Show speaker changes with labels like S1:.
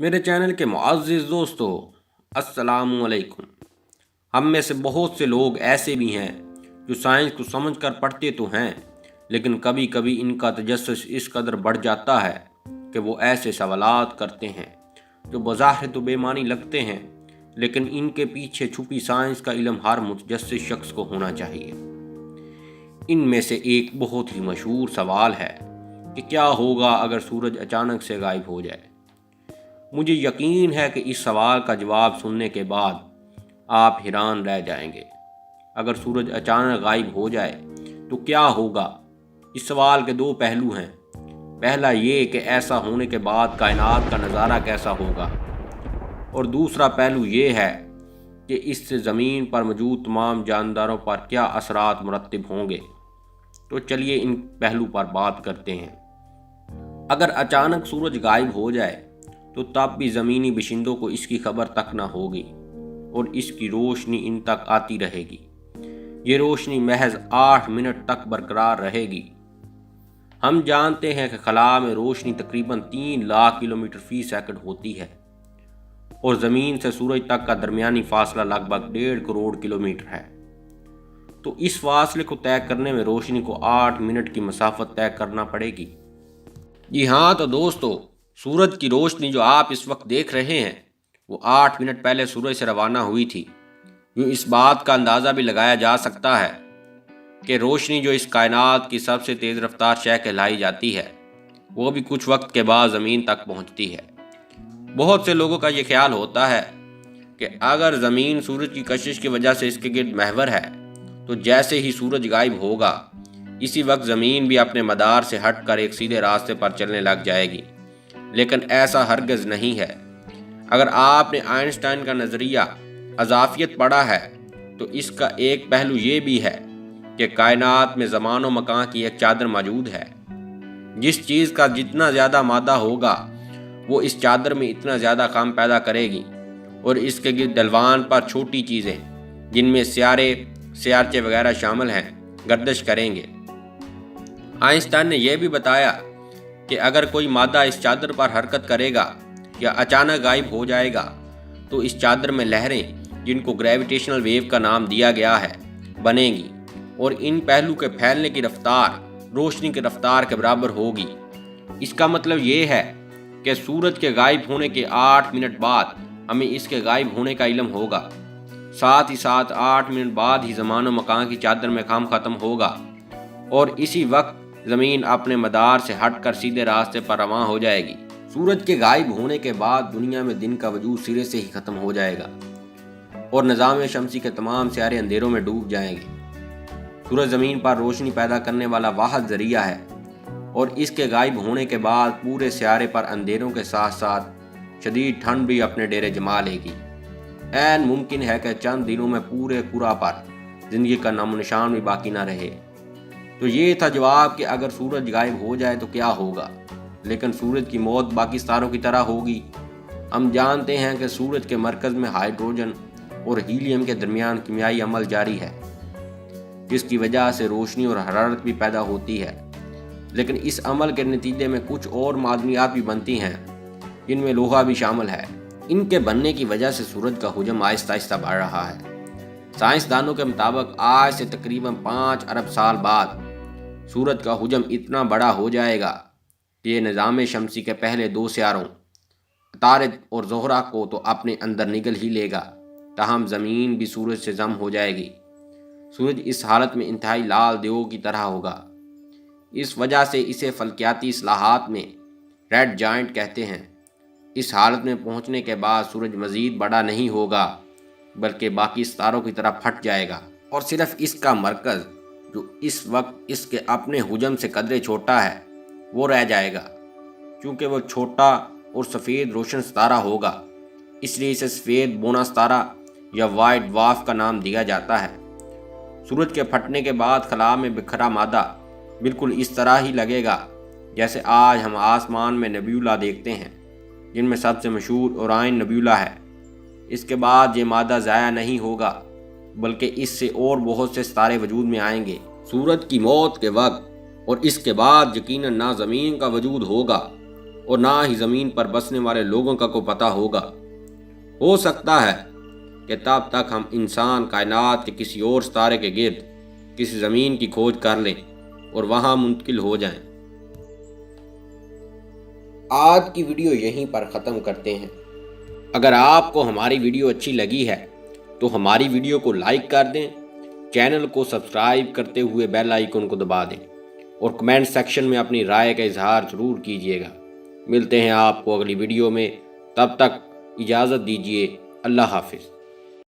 S1: मेरे चैनल के मुअज़्ज़िज़ दोस्तों, अस्सलामु अलैकुम। हम में से बहुत से लोग ऐसे भी हैं जो साइंस को समझकर पढ़ते तो हैं, लेकिन कभी कभी इनका तजस्सुस इस कदर बढ़ जाता है कि वो ऐसे सवालात करते हैं जो बज़ाहिर तो बेमानी लगते हैं, लेकिन इनके पीछे छुपी साइंस का इल्म हर मुतजस्सिस शख्स को होना चाहिए। इनमें से एक बहुत ही मशहूर सवाल है कि क्या होगा अगर सूरज अचानक से गायब हो जाए। मुझे यकीन है कि इस सवाल का जवाब सुनने के बाद आप हैरान रह जाएंगे। अगर सूरज अचानक गायब हो जाए तो क्या होगा? इस सवाल के दो पहलू हैं। पहला ये कि ऐसा होने के बाद कायनात का नज़ारा कैसा होगा, और दूसरा पहलू ये है कि इससे ज़मीन पर मौजूद तमाम जानदारों पर क्या असरात मुरतब होंगे। तो चलिए इन पहलू पर बात करते हैं। अगर अचानक सूरज गायब हो जाए तो तब भी ज़मीनी बाशिंदों को इसकी खबर तक न होगी और इसकी रोशनी इन तक आती रहेगी। ये रोशनी महज 8 मिनट तक बरकरार रहेगी। हम जानते हैं कि खला में रोशनी तकरीबन 3 लाख किलोमीटर फी सेकंड होती है और ज़मीन से सूरज तक का दरमियानी फासला लगभग 1.5 करोड़ किलोमीटर है। तो इस फासले को तय करने में रोशनी को 8 मिनट की मसाफत तय करना पड़ेगी। जी हाँ, तो दोस्तों, सूरज की रोशनी जो आप इस वक्त देख रहे हैं वो 8 मिनट पहले सूरज से रवाना हुई थी। यूँ इस बात का अंदाज़ा भी लगाया जा सकता है कि रोशनी जो इस कायनात की सबसे तेज़ रफ्तार शय कहलाई जाती है वो भी कुछ वक्त के बाद ज़मीन तक पहुंचती है। बहुत से लोगों का ये ख्याल होता है कि अगर ज़मीन सूरज की कशिश की वजह से इसके गिर्द महवर है तो जैसे ही सूरज गायब होगा इसी वक्त ज़मीन भी अपने मदार से हटकर एक सीधे रास्ते पर चलने लग जाएगी। लेकिन ऐसा हरगिज़ नहीं है। अगर आपने आइंस्टाइन का नज़रिया अज़ाफ़ियत पढ़ा है तो इसका एक पहलू ये भी है कि कायनात में ज़मान व मकान की एक चादर मौजूद है। जिस चीज़ का जितना ज़्यादा मादा होगा वो इस चादर में इतना ज़्यादा काम पैदा करेगी और इसके गिर्द डलवान पर छोटी चीज़ें जिनमें सियारे सियारचे वगैरह शामिल हैं गर्दिश करेंगे। आइंस्टाइन ने यह भी बताया कि अगर कोई मादा इस चादर पर हरकत करेगा या अचानक गायब हो जाएगा तो इस चादर में लहरें, जिनको ग्रेविटेशनल वेव का नाम दिया गया है, बनेंगी और इन पहलू के फैलने की रफ्तार रोशनी की रफ्तार के बराबर होगी। इसका मतलब ये है कि सूरज के गायब होने के 8 मिनट बाद हमें इसके गायब होने का इल्म होगा। साथ ही साथ 8 मिनट बाद ही ज़मान व मकान की चादर में काम ख़त्म होगा और इसी वक्त ज़मीन अपने मदार से हटकर सीधे रास्ते पर रवां हो जाएगी। सूरज के गायब होने के बाद दुनिया में दिन का वजूद सिरे से ही ख़त्म हो जाएगा और निज़ाम शमसी के तमाम सियारे अंधेरों में डूब जाएंगे। सूरज ज़मीन पर रोशनी पैदा करने वाला वाहिद ज़रिया है और इसके गायब होने के बाद पूरे सियारे पर अंधेरों के साथ साथ शदीद ठंड भी अपने डेरे जमा लेगी। ऐन मुमकिन है कि चंद दिनों में पूरे कुरा पर ज़िंदगी का नामो निशान भी बाकी ना रहे। तो ये था जवाब कि अगर सूरज गायब हो जाए तो क्या होगा। लेकिन सूरज की मौत बाकी सितारों की तरह होगी। हम जानते हैं कि सूरज के मरकज़ में हाइड्रोजन और हीलियम के दरमियान कीमियाई अमल जारी है, जिसकी वजह से रोशनी और हरारत भी पैदा होती है। लेकिन इस अमल के नतीजे में कुछ और मादनियात भी बनती हैं, जिनमें लोहा भी शामिल है। इनके बनने की वजह से सूरज का हुजम आहिस्ता आहिस्ता बढ़ रहा है। साइंसदानों के मुताबिक आज से तकरीबन 5 अरब साल बाद सूरज का हुजम इतना बड़ा हो जाएगा कि ये निज़ाम शमसी के पहले 2 सियारों तारिद और ज़ोहरा को तो अपने अंदर निगल ही लेगा, ताहम ज़मीन भी सूरज से जम हो जाएगी। सूरज इस हालत में इंतहाई लाल देवों की तरह होगा। इस वजह से इसे फल्कियाती इस्लाहात में रेड जाइंट कहते हैं। इस हालत में पहुंचने के बाद सूरज मज़ीद बड़ा नहीं होगा बल्कि बाकी सितारों की तरह फट जाएगा और सिर्फ इसका मरकज़ जो इस वक्त इसके अपने हुजम से कदरे छोटा है वो रह जाएगा। क्योंकि वो छोटा और सफ़ेद रोशन सितारा होगा, इसलिए इसे सफ़ेद बोना सितारा या वाइट ड्वार्फ का नाम दिया जाता है। सूरज के फटने के बाद खला में बिखरा मादा बिल्कुल इस तरह ही लगेगा जैसे आज हम आसमान में नबियुला देखते हैं, जिनमें सबसे मशहूर ओराइन नबियुला है। इसके बाद ये मादा ज़ाया नहीं होगा बल्कि इससे और बहुत से सितारे वजूद में आएंगे। सूरज की मौत के वक्त और इसके बाद यकीनन ना ज़मीन का वजूद होगा اور نہ ہی زمین پر بسنے والے لوگوں کا کو پتہ ہوگا۔ ہو سکتا ہے کہ تب تک ہم انسان کائنات کے کسی اور ستارے کے گرد کسی زمین کی کھوج کر لیں اور وہاں منتقل ہو جائیں۔ آج کی ویڈیو یہیں پر ختم کرتے ہیں۔ اگر آپ کو ہماری ویڈیو اچھی لگی ہے تو ہماری ویڈیو کو لائک کر دیں، چینل کو سبسکرائب کرتے ہوئے بیل آئیکن کو دبا دیں اور کمنٹ سیکشن میں اپنی رائے کا اظہار ضرور کیجیے گا۔ ملتے ہیں آپ کو اگلی ویڈیو میں، تب تک اجازت دیجیے۔ اللہ حافظ۔